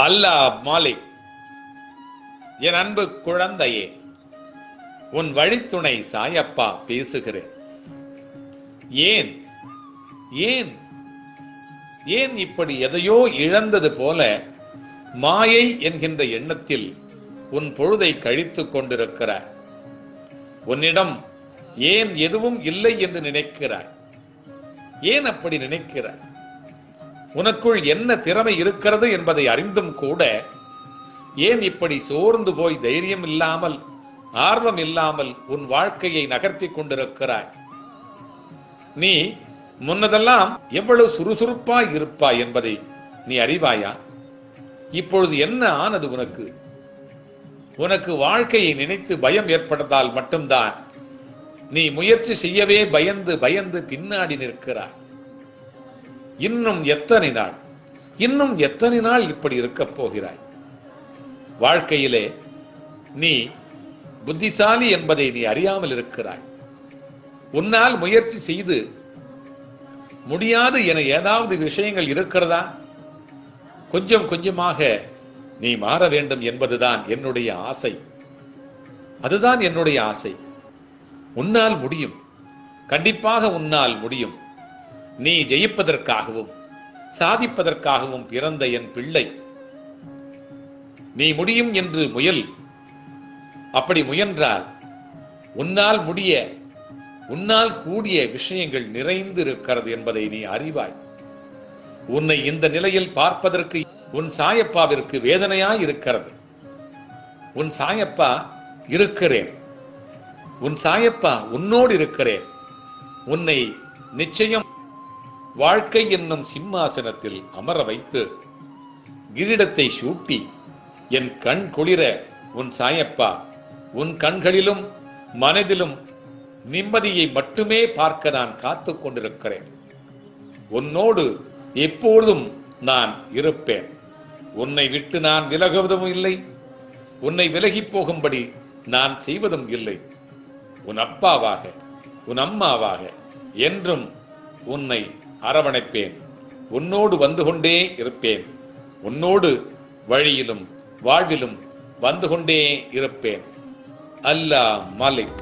அல்லாஹ் மாலிக். என் அன்பு குழந்தையே, உன் வழித்துணை சாயப்பா பேசுகிறேன். ஏன் ஏன் ஏன் இப்படி எதையோ இழந்தது போல மாயை என்கின்ற எண்ணத்தில் உன் பொழுதை கழித்துக் கொண்டிருக்கிறாய்? உன்னிடம் ஏன் எதுவும் இல்லை என்று நினைக்கிறாய்? ஏன் அப்படி நினைக்கிறாய்? உனக்குள் என்ன திறமை இருக்கிறது என்பதை அறிந்தும் கூட ஏன் இப்படி சோர்ந்து போய் தைரியம் இல்லாமல், ஆர்வம் இல்லாமல் உன் வாழ்க்கையை நகர்த்தி கொண்டிருக்கிறாய்? நீ முன்னதெல்லாம் எவ்வளவு சுறுசுறுப்பாய் இருப்பாய் என்பதை நீ அறிவாயா? இப்பொழுது என்ன ஆனது உனக்கு? உனக்கு வாழ்க்கையை நினைத்து பயம் ஏற்பட்டதால் மட்டும்தான் நீ முயற்சி செய்யவே பயந்து பயந்து பின்னாடி நிற்கிறாய். இன்னும் எத்தனை நாள் இப்படி இருக்கப் போகிறாய்? வாழ்க்கையிலே நீ புத்திசாலி என்பதை நீ அறியாமல் இருக்கிறாய். உன்னால் முயற்சி செய்து முடியாது என ஏதாவது விஷயங்கள் இருக்கிறதா? கொஞ்சம் கொஞ்சமாக நீ மாற வேண்டும் என்பதுதான் என்னுடைய ஆசை. அதுதான் என்னுடைய ஆசை. உன்னால் முடியும், கண்டிப்பாக உன்னால் முடியும். நீ ஜெயிப்பதற்காகவும் சாதிப்பதற்காகவும் பிறந்த என் பிள்ளை. நீ முடியும் என்று முயல். அப்படி முயன்றால் உன்னால் கூடிய விஷயங்கள் நிறைந்து இருக்கிறது என்பதை நீ அறிவாய். உன்னை இந்த நிலையில் பார்ப்பதற்கு உன் சாயப்பாவிற்கு வேதனையாய் இருக்கிறது. உன் சாயப்பா இருக்கிறேன், உன் சாயப்பா உன்னோடு இருக்கிறேன். உன்னை நிச்சயம் வாழ்க்கை என்னும் சிம்மாசனத்தில் அமர வைத்து கிரீடத்தை சூட்டி என் கண் குளிர உன் சாயப்பா உன் கண்களிலும் மனதிலும் நிம்மதியை மட்டுமே பார்க்க நான் காத்து கொண்டிருக்கிறேன். உன்னோடு எப்பொழுதும் நான் இருப்பேன். உன்னை விட்டு நான் விலகுவதும் இல்லை, உன்னை விலகி போகும்படி நான் செய்வதும் இல்லை. உன் அப்பாவாக உன் அம்மாவாக என்றும் உன்னை அரவணைப்பேன். உன்னோடு வந்து கொண்டே இருப்பேன். உன்னோடு வழியிலும் வாழ்விலும் வந்து கொண்டே இருப்பேன். அல்லாஹ் மாலிக்.